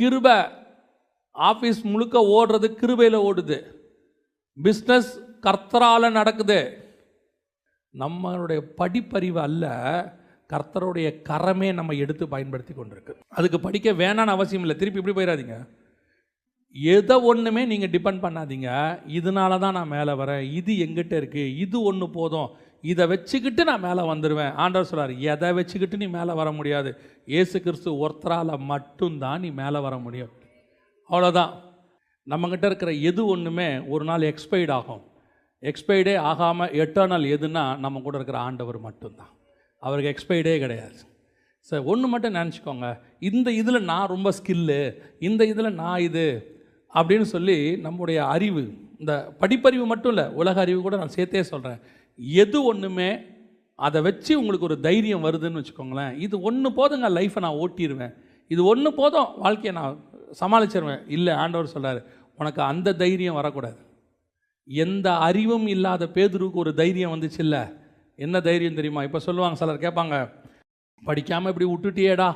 கிருபை. ஆஃபீஸ் முழுக்க ஓடுறது கிருபையில் ஓடுது. பிஸ்னஸ் கர்த்தரால் நடக்குது. நம்மளுடைய படிப்பறிவு அல்ல, கர்த்தருடைய கரமே நம்ம எடுத்து பயன்படுத்தி கொண்டிருக்கு. அதுக்கு படிக்க வேணான்னு அவசியம் இல்லை. திருப்பி இப்படி போயிடாதீங்க. எதை ஒன்றுமே நீங்கள் டிபெண்ட் பண்ணாதீங்க. இதனால தான் நான் மேலே வரேன், இது எங்கிட்ட இருக்குது, இது ஒன்று போதும், இதை வச்சுக்கிட்டு நான் மேலே வந்துடுவேன். ஆண்டவர் சொல்கிறார், எதை வச்சுக்கிட்டு நீ மேலே வர முடியாது. இயேசு கிறிஸ்து ஒருத்தரால் மட்டும்தான் நீ மேலே வர முடியும். அவ்வளோதான். நம்மக்கிட்ட இருக்கிற எது ஒன்றுமே ஒரு நாள் எக்ஸ்பைர்ட் ஆகும். எக்ஸ்பைர்டே ஆகாமல் எட்டர்னல் எதுனா நம்ம கூட இருக்கிற ஆண்டவர் மட்டும்தான். அவருக்கு எக்ஸ்பைர்டே கிடையாது. சார் ஒன்று மட்டும் நினச்சிக்கோங்க, இந்த இதில் நான் ரொம்ப ஸ்கில்லு, இந்த இதில் நான் இது அப்படின்னு சொல்லி நம்முடைய அறிவு, இந்த படிப்பறிவு மட்டும் இல்லை, உலக அறிவு கூட நான் சேர்த்தே சொல்கிறேன். எது ஒன்றுமே அதை வச்சு உங்களுக்கு ஒரு தைரியம் வருதுன்னு வச்சுக்கோங்களேன், இது ஒன்று போதுங்க, லைஃப்பை நான் ஓட்டிடுவேன், இது ஒன்று போதும், வாழ்க்கையை நான் சமாளிச்சிருவேன். இல்லை, ஆண்டவர் சொல்கிறார், உனக்கு அந்த தைரியம் வரக்கூடாது. எந்த அறிவும் இல்லாத பேதுருக்கு ஒரு தைரியம் வந்துச்சு. இல்லை, என்ன தைரியம் தெரியுமா? இப்போ சொல்லுவாங்க, சிலர் கேட்பாங்க, படிக்காமல் இப்படி விட்டுட்டியேடா,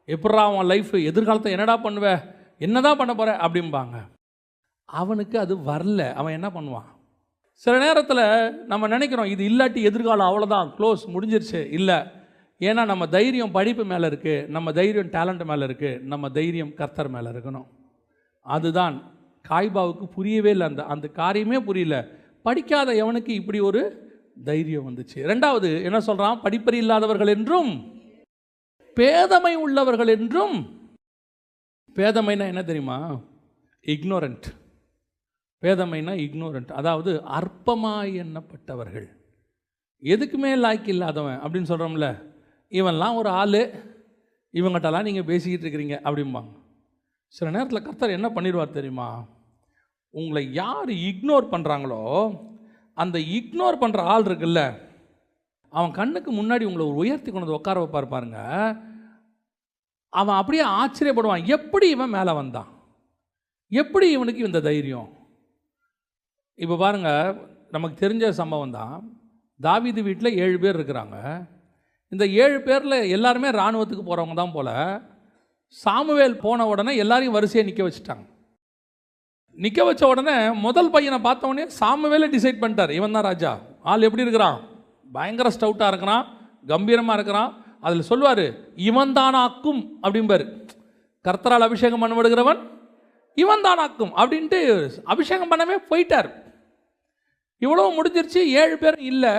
எப்படா அவன் லைஃப், எதிர்காலத்தை என்னடா பண்ணுவ, என்னதான் பண்ண போகிற அப்படிம்பாங்க. அவனுக்கு அது வரல, அவன் என்ன பண்ணுவான்? சில நேரத்தில் நம்ம நினைக்கிறோம், இது இல்லாட்டி எதிர்காலம் அவ்வளோதான், க்ளோஸ், முடிஞ்சிருச்சு. இல்லை, ஏன்னா நம்ம தைரியம் படிப்பு மேலே இருக்குது, நம்ம தைரியம் டேலண்ட் மேலே இருக்குது, நம்ம தைரியம் கர்த்தர் மேலே இருக்கணும். அதுதான் காய்பாவுக்கு புரியவே இல்லை, அந்த காரியமே புரியல. படிக்காத எவனுக்கு இப்படி ஒரு தைரியம் வந்துச்சு. ரெண்டாவது என்ன சொல்கிறான்? படிப்பறி இல்லாதவர்கள் என்றும் பேதமை உள்ளவர்கள் என்றும். பேதமைனா என்ன தெரியுமா? இக்னோரண்ட். பேதமைனா இக்னோரண்ட், அதாவது அற்பமாய் எண்ணப்பட்டவர்கள், எதுக்குமே லாய்க்கு இல்லாதவன் அப்படின்னு சொல்கிறோம்ல, இவன்லாம் ஒரு ஆள், இவங்ககிட்டலாம் நீங்கள் பேசிக்கிட்டு இருக்கிறீங்க அப்படிம்பாங்க. சில நேரத்தில் கர்த்தர் என்ன பண்ணிடுவார் தெரியுமா? உங்களை யார் இக்னோர் பண்ணுறாங்களோ, அந்த இக்னோர் பண்ணுற ஆள் இருக்குல்ல, அவன் கண்ணுக்கு முன்னாடி உங்களை ஒரு உயர்த்தி கொண்டு வந்து உட்கார வைப்பார் பாருங்க. அவன் அப்படியே ஆச்சரியப்படுவான், எப்படி இவன் மேலே வந்தான், எப்படி இவனுக்கு இந்த தைரியம். இப்போ பாருங்க, நமக்கு தெரிஞ்ச சம்பவம் தான். தாவீது வீட்டில் 7 பேர் இருக்கிறாங்க. இந்த 7 பேரில் எல்லாருமே இராணுவத்துக்கு போகிறவங்க தான் போல். சாமுவேல் போன உடனே எல்லாரையும் வரிசையை நிற்க வச்சுட்டாங்க. நிற்க வச்ச உடனே முதல் பையனை பார்த்த உடனே சாமுவேலே டிசைட் பண்ணிட்டார், இவன் தான் ராஜா. ஆள் எப்படி இருக்கிறான்? பயங்கர ஸ்டவுட்டாக இருக்கிறான், கம்பீரமாக இருக்கிறான். அதில் சொல்லுவார், இவன் தானாக்கும் அப்படிம்பார். கர்த்தரால் அபிஷேகம் பண்ணப்படுகிறவன் இவன் தானாக்கும் அப்படின்ட்டு அபிஷேகம் பண்ணவே போயிட்டார். இவ்வளோ முடிஞ்சிருச்சு, 7 பேரும் இல்லை.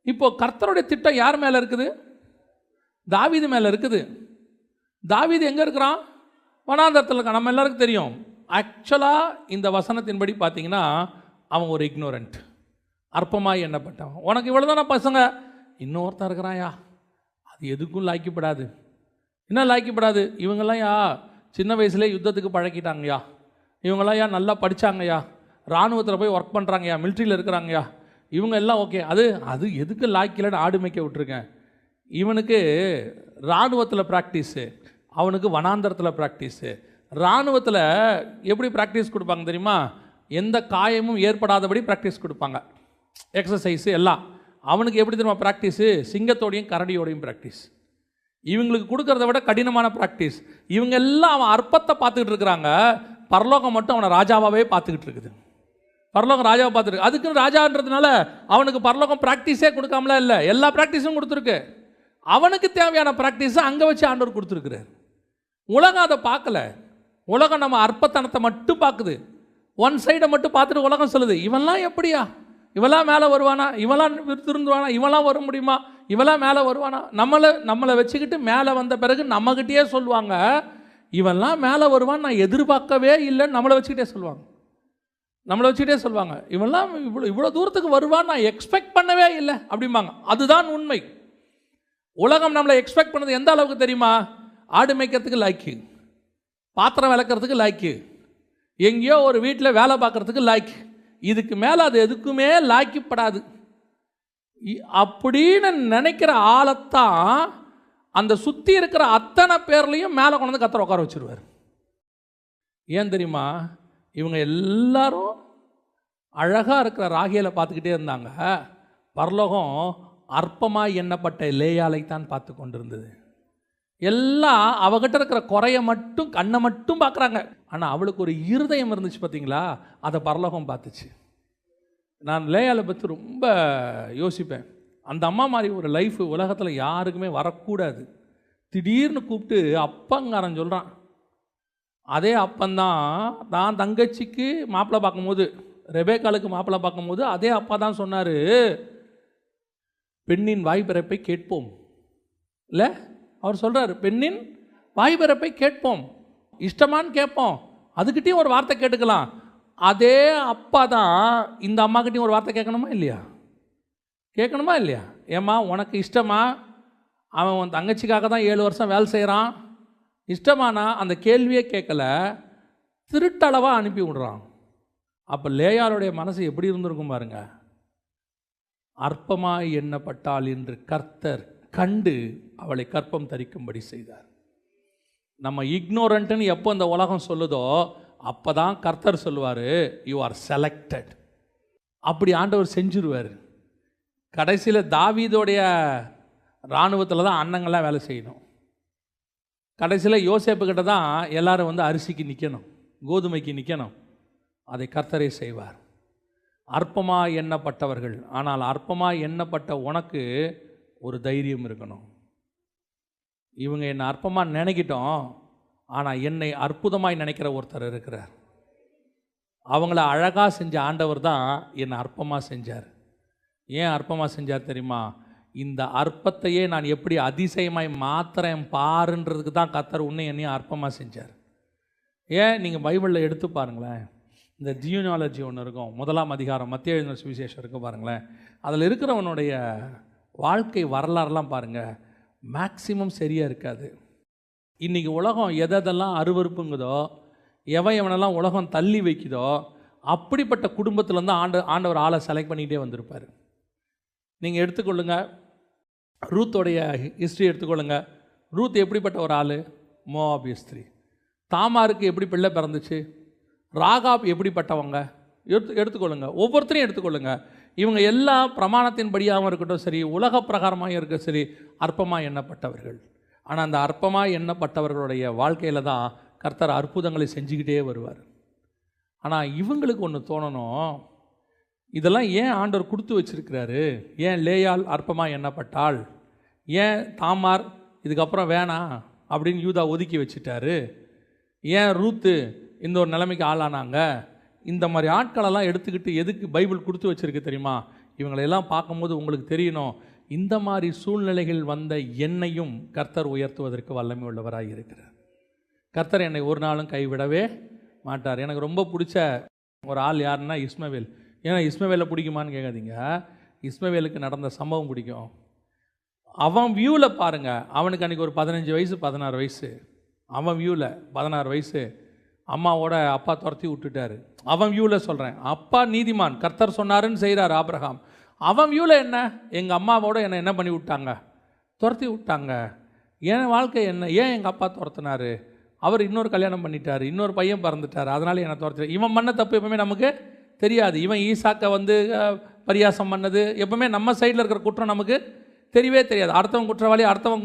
இப்போ கர்த்தருடைய திட்டம் யார் மேலே இருக்குது? தாவீது மேலே இருக்குது. தாவீது எங்கே இருக்கிறான்? வனாந்தரத்தில் இருக்கான். நம்ம எல்லாருக்கும் தெரியும். ஆக்சுவலாக இந்த வசனத்தின்படி பார்த்தீங்கன்னா அவன் ஒரு இக்னோரண்ட், அற்பமாய் எண்ணப்பட்டவன். உனக்கு இவ்வளோ தானே பசங்க, இன்னொருத்தன் இருக்கிறான்யா, அது எதுக்கும் லாய்க்கப்படாது. என்ன லாய்க்கப்படாது? இவங்கெல்லாம் யா சின்ன வயசுலேயே யுத்தத்துக்கு பழக்கிட்டாங்கய்யா, இவங்கெல்லாம் யா நல்லா படித்தாங்கய்யா, இராணுவத்தில் போய் ஒர்க் பண்ணுறாங்கய்யா, மிலிட்ரியில் இருக்கிறாங்கய்யா, இவங்க எல்லாம் ஓகே. அது எதுக்கு லாய்க்கலன்னு ஆடு மேய்க்க விட்டுருக்கேன். இவனுக்கு இராணுவத்தில் ப்ராக்டிஸு, அவனுக்கு வனாந்தரத்தில் ப்ராக்டிஸு. இராணுவத்தில் எப்படி ப்ராக்டிஸ் கொடுப்பாங்க தெரியுமா? எந்த காயமும் ஏற்படாதபடி ப்ராக்டிஸ் கொடுப்பாங்க, எக்ஸசைஸு எல்லாம். அவனுக்கு எப்படி தெரியுமா ப்ராக்டிஸு? சிங்கத்தோடையும் கரடியோடையும் ப்ராக்டிஸ். இவங்களுக்கு கொடுக்கறத விட கடினமான ப்ராக்டிஸ். இவங்க எல்லாம் அவன் அற்பத்தை பார்த்துக்கிட்டு இருக்கிறாங்க, பரலோகம் மட்டும் அவனை ராஜாவாகவே பார்த்துக்கிட்டு இருக்குது. பரலோகம் ராஜாவை பார்த்துருக்கு. அதுக்குன்னு ராஜான்றதுனால அவனுக்கு பரலோகம் ப்ராக்டிஸே கொடுக்காமலாம் இல்லை, எல்லா ப்ராக்டிஸும் கொடுத்துருக்கு. அவனுக்கு தேவையான ப்ராக்டிஸை அங்கே வச்சு ஆண்டவர் கொடுத்துருக்குறார். உலகம் அதை பார்க்கல. உலகம் நம்ம அற்பத்தனத்தை மட்டும் பார்க்குது, ஒன் சைடை மட்டும் பார்த்துட்டு உலகம் சொல்லுது, இவெல்லாம் எப்படியா, இவெல்லாம் மேலே வருவானா, இவெல்லாம் திருந்துவானா, இவெல்லாம் வர முடியுமா, இவெல்லாம் மேலே வருவானா. நம்மளை வச்சுக்கிட்டு மேலே வந்த பிறகு நம்மகிட்டயே சொல்லுவாங்க, இவெல்லாம் மேலே வருவான் நான் எதிர்பார்க்கவே இல்லைன்னு நம்மளை வச்சுக்கிட்டே சொல்லுவாங்க. இவெல்லாம் இவ்வளோ தூரத்துக்கு வருவான் நான் எக்ஸ்பெக்ட் பண்ணவே இல்லை அப்படிம்பாங்க. அதுதான் உண்மை. உலகம் நம்மளை எக்ஸ்பெக்ட் பண்ணது எந்த அளவுக்கு தெரியுமா? ஆடு மேய்க்கிறதுக்கு லாய்க்கு, பாத்திரம் விளக்கிறதுக்கு லாய்க்கு, எங்கேயோ ஒரு வீட்டில் வேலை பார்க்குறதுக்கு லாய்க்கு. இதுக்கு மேலே அது எதுக்குமே லாய்க்கப்படாது அப்படின்னு நினைக்கிற ஆளைத்தான் அந்த சுற்றி இருக்கிற அத்தனை பேர்லையும் மேலே கொண்டு வந்து கர்த்தர் உட்கார வச்சுருவார். ஏன் தெரியுமா? இவங்க எல்லாரும் அழகாக இருக்கிற ராகேலை பார்த்துக்கிட்டே இருந்தாங்க. பரலோகம் அற்பமாய் எண்ணப்பட்ட லேயாலைத்தான் பார்த்து கொண்டிருந்தது. எல்லாம் அவகிட்ட இருக்கிற குறைய மட்டும், கண்ணை மட்டும் பார்க்குறாங்க. ஆனால் அவளுக்கு ஒரு இருதயம் இருந்துச்சு பார்த்தீங்களா, அதை பரலோகம் பார்த்துச்சு. நான் லேயாலை பற்றி ரொம்ப யோசிப்பேன். அந்த அம்மா மாதிரி ஒரு லைஃப் உலகத்தில் யாருக்குமே வரக்கூடாது. திடீர்னு கூப்பிட்டு அப்பங்காரன் சொல்கிறான். அதே அப்பந்தான் தான் தங்கச்சிக்கு மாப்பிள்ளை பார்க்கும்போது, ரெபேக்காலுக்கு மாப்பிள்ளை பார்க்கும்போது அதே அப்பா தான் சொன்னார், பெண்ணின் வாய்பிறப்பை கேட்போம். இல்லை, அவர் சொல்கிறார், பெண்ணின் வாய்பிறப்பை கேட்போம், இஷ்டமான்னு கேட்போம், அதுக்கிட்டையும் ஒரு வார்த்தை கேட்டுக்கலாம். அதே அப்பா தான் இந்த அம்மாக்கிட்டையும் ஒரு வார்த்தை கேட்கணுமா இல்லையா? கேட்கணுமா இல்லையா? ஏம்மா உனக்கு இஷ்டமா? அவன் உன் தங்கச்சிக்காக தான் 7 வருஷம் வேலை செய்கிறான், இஷ்டமானா அந்த கேள்வியே கேட்கல, திருட்டளவாக அனுப்பி விடுறான். அப்போ லேயாளுடைய மனசு எப்படி இருந்திருக்கும் பாருங்க. அற்பமாய் எண்ணப்பட்டாள் என்று கர்த்தர் கண்டு அவளை கற்பம் தரிக்கும்படி செய்தார். நம்ம இக்னோரண்ட்னு எப்போ இந்த உலகம் சொல்லுதோ அப்போ தான் கர்த்தர் சொல்லுவார், யூ ஆர் செலக்டட். அப்படி ஆண்டவர் செஞ்சுருவார். கடைசியில் தாவீதோடைய இராணுவத்தில் தான் அண்ணங்கள்லாம் வேலை செய்யணும். கடைசியில் யோசேப்புக்கிட்ட தான் எல்லாரும் வந்து அரிசிக்கு நிற்கணும், கோதுமைக்கு நிற்கணும். அதை கர்த்தரே செய்வார். அற்பமாக எண்ணப்பட்டவர்கள், ஆனால் அற்பமாக எண்ணப்பட்ட உனக்கு ஒரு தைரியம் இருக்கணும். இவங்க என்னை அற்பமாக நினைக்கிட்டோம், ஆனால் என்னை அற்புதமாய் நினைக்கிற ஒருத்தர் இருக்கிறார். அவங்கள அழகாக செஞ்ச ஆண்டவர் தான் என்னை அற்பமாக செஞ்சார். ஏன் அற்பமாக செஞ்சார் தெரியுமா? இந்த அற்பத்தையே நான் எப்படி அதிசயமாய் மாத்திரேன் பாருன்றதுக்கு தான் கர்த்தர் உன்னை என்னையும் அற்பமாக செஞ்சார். ஏன் நீங்கள் பைபிளில் எடுத்து பாருங்களேன், இந்த ஜியோனாலஜி ஒன்று இருக்கும், 1ஆம் அதிகாரம் மத்திய எழுதின சுவிசேஷம் இருக்கும் பாருங்களேன். அதில் இருக்கிறவனுடைய வாழ்க்கை வரலாறுலாம் பாருங்கள், மேக்சிமம் சரியாக இருக்காது. இன்றைக்கி உலகம் எதெல்லாம் அருவருப்புங்குதோ, எவனெல்லாம் உலகம் தள்ளி வைக்குதோ, அப்படிப்பட்ட குடும்பத்திலேருந்து ஆண்டவர் ஆளை செலக்ட் பண்ணிக்கிட்டே வந்திருப்பார். நீங்கள் எடுத்துக்கொள்ளுங்க, ரூத்தோடைய ஹிஸ்ட்ரி எடுத்துக்கொள்ளுங்க. ரூத் எப்படிப்பட்ட ஒரு ஆள்? மோவாபிய ஸ்திரீ. தாமாருக்கு எப்படி பிள்ளை பிறந்துச்சு? ராகாப் எப்படிப்பட்டவங்க? எடுத்துக்கொள்ளுங்க, ஒவ்வொருத்தரையும் எடுத்துக்கொள்ளுங்க. இவங்க எல்லா பிரமாணத்தின்படியாகவும் இருக்கட்டும் சரி, உலக பிரகாரமாக இருக்க சரி, அற்பமாக எண்ணப்பட்டவர்கள். ஆனால் அந்த அற்பமாக எண்ணப்பட்டவர்களுடைய வாழ்க்கையில் தான் கர்த்தர் அற்புதங்களை செஞ்சுக்கிட்டே வருவார். ஆனால் இவங்களுக்கு ஒன்று தோணணும், இதெல்லாம் ஏன் ஆண்டவர் கொடுத்து வச்சிருக்கிறாரு? ஏன் லேயாள் அற்பமாக எண்ணப்பட்டாள்? ஏன் தாமார் இதுக்கப்புறம் வேணாம் அப்படின்னு யூதா ஒதுக்கி வச்சுட்டாரு? ஏன் ரூத்து இந்த ஒரு நிலைமைக்கு ஆளானாங்க? இந்த மாதிரி ஆட்களெல்லாம் எடுத்துக்கிட்டு எதுக்கு பைபிள் கொடுத்து வச்சிருக்கு தெரியுமா? இவங்களெல்லாம் பார்க்கும்போது உங்களுக்கு தெரியணும், இந்த மாதிரி சூழ்நிலைகள் வந்த என்னையும் கர்த்தர் உயர்த்துவதற்கு வல்லமை உள்ளவராக இருக்கிறார். கர்த்தர் என்னை ஒரு நாளும் கைவிடவே மாட்டார். எனக்கு ரொம்ப பிடிச்ச ஒரு ஆள் யாருன்னா இஸ்மவேல். ஏன்னா இஸ்மவேலை பிடிக்குமான்னு கேட்காதீங்க, இஸ்மவேலுக்கு நடந்த சம்பவம் பிடிக்கும். அவன் வியூவில் பாருங்கள், அவனுக்கு அன்றைக்கி ஒரு 15 வயசு 16 வயசு. அவன் வியூவில் 16 வயசு, அம்மாவோட அப்பா துரத்தி விட்டுட்டாரு. அவன் வியூவில் சொல்கிறேன், அப்பா நீதிமான், கர்த்தர் சொன்னாருன்னு செய்கிறார் ஆபிரகாம். அவன் வியூவில் என்ன, எங்கள் அம்மாவோட என்னை என்ன பண்ணி விட்டாங்க? துரத்தி விட்டாங்க. என் வாழ்க்கை என்ன? ஏன் எங்கள் அப்பா துரத்தினார்? அவர் இன்னொரு கல்யாணம் பண்ணிட்டார், இன்னொரு பையன் பிறந்துட்டார், அதனால் என்னை துரத்துறாரு. இவன் பண்ண தப்பு எப்பவுமே நமக்கு தெரியாது. இவன் ஈசாக்கை வந்து பரியாசம் பண்ணது எப்பவுமே நம்ம சைடில் இருக்கிற குற்றம் நமக்கு தெரியவே தெரியாது. அடுத்தவன்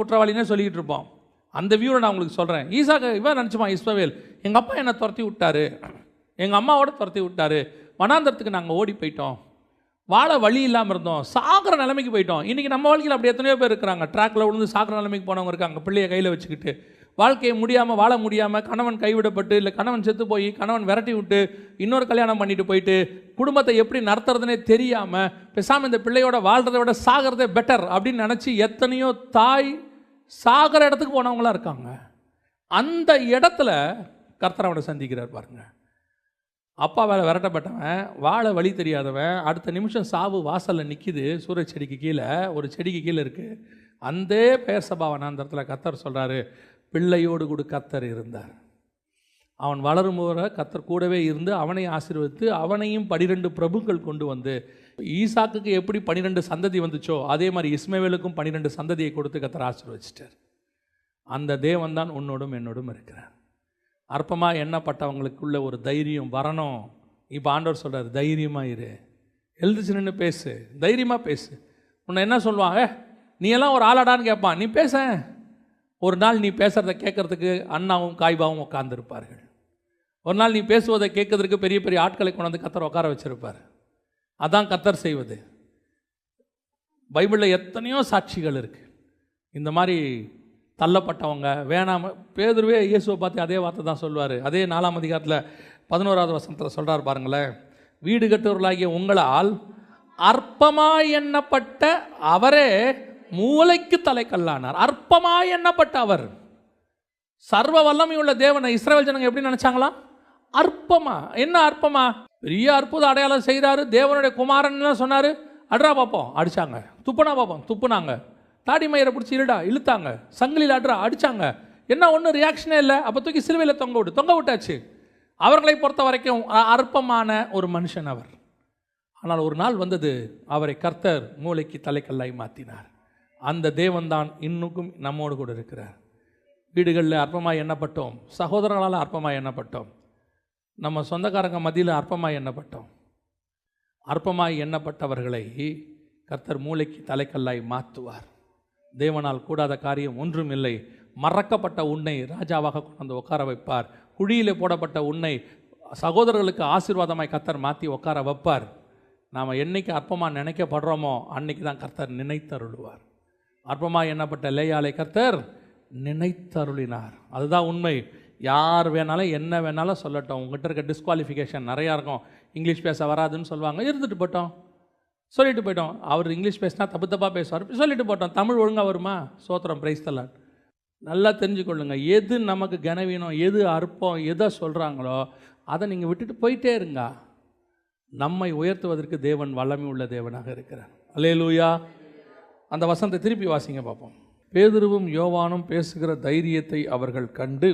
குற்றவாளின்னே சொல்லிக்கிட்டு இருப்போம். அந்த வியூவில் நான் உங்களுக்கு சொல்கிறேன். ஈசாக்கை இவன் நினச்சிப்பான், இஸ்மவேல் எங்கள் அப்பா என்னை துரத்தி விட்டார், எங்கள் அம்மாவோட துரத்தி விட்டார், வனாந்தரத்துக்கு நாங்கள் ஓடி போயிட்டோம், வாழ வழி இல்லாமல் இருந்தோம், சாகிற நிலைமைக்கு போயிட்டோம். இன்றைக்கி நம்ம வாழ்க்கையில் அப்படி எத்தனையோ பேர் இருக்கிறாங்க, ட்ராக்கில் விழுந்து சாகிற நிலைமைக்கு போனவங்க இருக்காங்க, பிள்ளையை கையில் வச்சுக்கிட்டு வாழ்க்கையை முடியாமல் வாழ முடியாமல், கணவன் கைவிடப்பட்டு இல்லை கணவன் செத்து போய் கணவன் விரட்டி விட்டு இன்னொரு கல்யாணம் பண்ணிட்டு போயிட்டு குடும்பத்தை எப்படி நடத்துறதுனே தெரியாமல் பேசாமல் இந்த பிள்ளையோட வாழ்கிறத விட சாகிறதே பெட்டர் அப்படின்னு நினச்சி எத்தனையோ தாய் சாகிற இடத்துக்கு போனவங்களாம் இருக்காங்க. அந்த இடத்துல கர்த்தர் அவனை சந்திக்கிறார் பாருங்க. அப்பா வேலை விரட்டப்பட்டவன், வாழ வழி தெரியாதவன், அடுத்த நிமிஷம் சாவு வாசலில் நிற்கிது. சூரிய செடிக்கு கீழே ஒரு செடிக்கு கீழே இருக்குது. அந்த பெயர் சபா வனாந்தரத்தில் கர்த்தர் சொல்கிறாரு, பிள்ளையோடு கூட கர்த்தர் இருந்தார். அவன் வளரும்போது கர்த்தர் கூடவே இருந்து அவனை ஆசீர்வதித்து அவனையும் 12 பிரபுக்கள் கொண்டு வந்து, ஈசாக்குக்கு எப்படி 12 சந்ததி வந்துச்சோ அதே மாதிரி இஸ்மவேலுக்கும் 12 சந்ததியை கொடுத்து கர்த்தர் ஆசீர்வதிச்சிட்டார். அந்த தேவன் தான் உன்னோடும் என்னோடும் இருக்கிறார். அற்பமாக எண்ணப்பட்டவங்களுக்குள்ள ஒரு தைரியம் வரணும். இப்போ ஆண்டவர் சொல்கிறார், தைரியமாக இரு, எழுந்துச்சு நின்று பேசு, தைரியமாக பேசு. உன்னை என்ன சொல்லுவாங்க, நீ எல்லாம் ஒரு ஆளாடான்னு கேட்பான், நீ பேச, ஒரு நாள் நீ பேசுகிறத கேட்கறதுக்கு அண்ணாவும் காய்பாவும் உட்கார்ந்துருப்பார்கள். ஒரு நாள் நீ பேசுவதை கேட்கறதுக்கு பெரிய பெரிய ஆட்களை கொண்டாந்து கர்த்தர் உட்கார வச்சிருப்பார். அதான் கர்த்தர் செய்வது. பைபிளில் எத்தனையோ சாட்சிகள் இருக்குது. இந்த மாதிரி தள்ளப்பட்டவங்க வேணாம். பேதுருவே இயேசுவை பார்த்து அதே வார்த்தை தான் சொல்லுவார். அதே 4ஆம் அதிகாரத்தில் 11வது வசனத்தில் சொல்கிறார் பாருங்களேன். வீடு கட்டுவர்களாகிய உங்களால் அற்பமாய் எண்ணப்பட்ட அவரே மூளைக்கு தலைக்கல்லானார். அற்பமாய் எண்ணப்பட்ட அவர். சர்வ வல்லமையுள்ள தேவனை இஸ்ரவேல் ஜனங்க எப்படி நினைச்சாங்களா? அற்பமா. என்ன அற்பமா? பெரிய அற்புத அடையாளம் செய்கிறாரு, தேவனுடைய குமாரன் சொன்னார். அட்ரா பார்ப்போம், அடித்தாங்க. துப்புனா பார்ப்போம், துப்புனாங்க. தாடி மயிரை பிடிச்சி இழுத்தாங்க. சங்கிலியில் அட்ரா அடித்தாங்க. என்ன ஒன்றும் ரியாக்ஷனே இல்லை. அப்போ தூக்கி சிலுவையில் தொங்க விட்டாச்சு. அவர்களை பொறுத்த வரைக்கும் அற்பமான ஒரு மனுஷன் அவர். ஆனால் ஒரு நாள் வந்தது, அவரை கர்த்தர் மூளைக்கு தலைக்கல்லாய் மாற்றினார். அந்த தேவன்தான் இன்னும் நம்மோடு கூட இருக்கிறார். வீடுகளில் அற்பமாய் எண்ணப்பட்டோம், சகோதரர்களால் அற்பமாய் எண்ணப்பட்டோம், நம்ம சொந்தக்காரங்க மத்தியில் அற்பமாய் எண்ணப்பட்டோம். அற்பமாய் எண்ணப்பட்டவர்களை கர்த்தர் மூளைக்கு தலைக்கல்லாய் மாற்றுவார். தேவனால் கூடாத காரியம் ஒன்றும் இல்லை. மறக்கப்பட்ட உன்னை ராஜாவாக கொண்டு உட்கார வைப்பார். குழியிலே போடப்பட்ட உன்னை சகோதரர்களுக்கு ஆசீர்வாதமாய் கர்த்தர் மாற்றி உட்கார வைப்பார். நாம் என்னைக்கு அற்பமாக நினைக்கப்படுறோமோ அன்னைக்கு தான் கர்த்தர் நினைத்தருளுவார். அற்பமாக எண்ணப்பட்ட லேயாளை கர்த்தர் நினைத்தருளினார். அதுதான் உண்மை. யார் வேணாலும் என்ன வேணாலும் சொல்லட்டும். உங்கள்கிட்ட இருக்க டிஸ்குவாலிஃபிகேஷன் நிறையா இருக்கும். இங்கிலீஷ் பேச வராதுன்னு சொல்லுவாங்க, இருந்துட்டு போட்டோம், சொல்லிட்டு போயிட்டோம். அவர் இங்கிலீஷ் பேசினா தப்பாக பேசுவார், சொல்லிட்டு போட்டோம். தமிழ் ஒழுங்காக வருமா? சோத்திரம், பிரைஸ் தி லார்ட். நல்லா தெரிஞ்சுக்கொள்ளுங்க. எது நமக்கு கனவீனம், எது அற்பம், எதை சொல்கிறாங்களோ அதை நீங்கள் விட்டுட்டு போயிட்டே இருங்க. நம்மை உயர்த்துவதற்கு தேவன் வல்லமை உள்ள தேவனாக இருக்கிறார். அல்லேலூயா. அந்த வசனத்தை திருப்பி வாசிங்க பார்ப்போம். பேதுருவும் யோவானும் பேசுகிற தைரியத்தை அவர்கள் கண்டு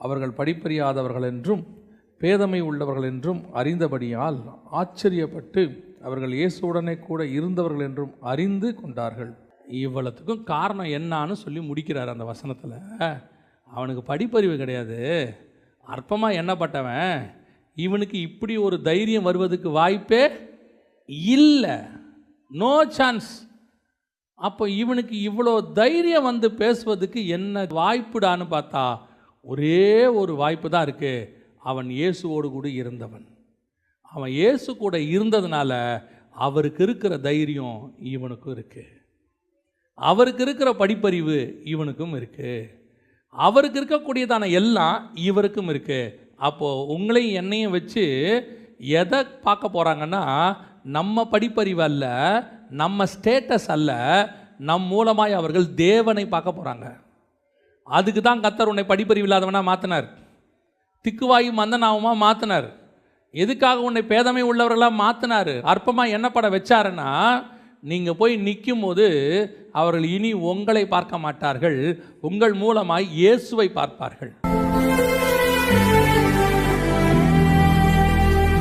அவர்கள் படிப்பறியாதவர்கள் என்றும் பேதமை உள்ளவர்கள் என்றும் அறிந்தபடியால் ஆச்சரியப்பட்டு அவர்கள் இயேசுவுடனே கூட இருந்தவர்கள் என்றும் அறிந்து கொண்டார்கள். இவ்வளவுக்கும் காரணம் என்னான்னு சொல்லி முடிக்கிறார் அந்த வசனத்தில். அவனுக்கு படிப்பறிவு கிடையாது, அற்பமாக எண்ணப்பட்டவன். இவனுக்கு இப்படி ஒரு தைரியம் வருவதுக்கு வாய்ப்பே இல்லை, நோ சான்ஸ். அப்போ இவனுக்கு இவ்வளோ தைரியம் வந்து பேசுவதுக்கு என்ன வாய்ப்புடான்னு பார்த்தா ஒரே ஒரு வாய்ப்பு தான் இருக்குது. அவன் இயேசுவோடு கூட இருந்தவன். அவன் இயேசு கூட இருந்ததுனால அவருக்கு இருக்கிற தைரியம் இவனுக்கும் இருக்குது. அவருக்கு இருக்கிற படிப்பறிவு இவனுக்கும் இருக்குது. அவருக்கு இருக்கக்கூடியதான எல்லாம் இவருக்கும் இருக்குது. அப்போது உங்களையும் என்னையும் வச்சு எதை பார்க்க போகிறாங்கன்னா, நம்ம படிப்பறிவு அல்ல, நம்ம ஸ்டேட்டஸ் அல்ல, நம் மூலமாய் அவர்கள் தேவனை பார்க்க போகிறாங்க. அதுக்கு தான் கர்த்தர் உன்னை படிப்பறிவு இல்லாதவனாக மாற்றினார், திக்குவாயும் மந்தனாவுமா மாற்றினார். எதுக்காக உன்னை பேதமை உள்ளவர்களாக மாற்றினார், அற்பமாக எண்ணப்பட வச்சாருன்னா, நீங்கள் போய் நிற்கும் போது அவர்கள் இனி உங்களை பார்க்க மாட்டார்கள், உங்கள் மூலமாய் இயேசுவை பார்ப்பார்கள்.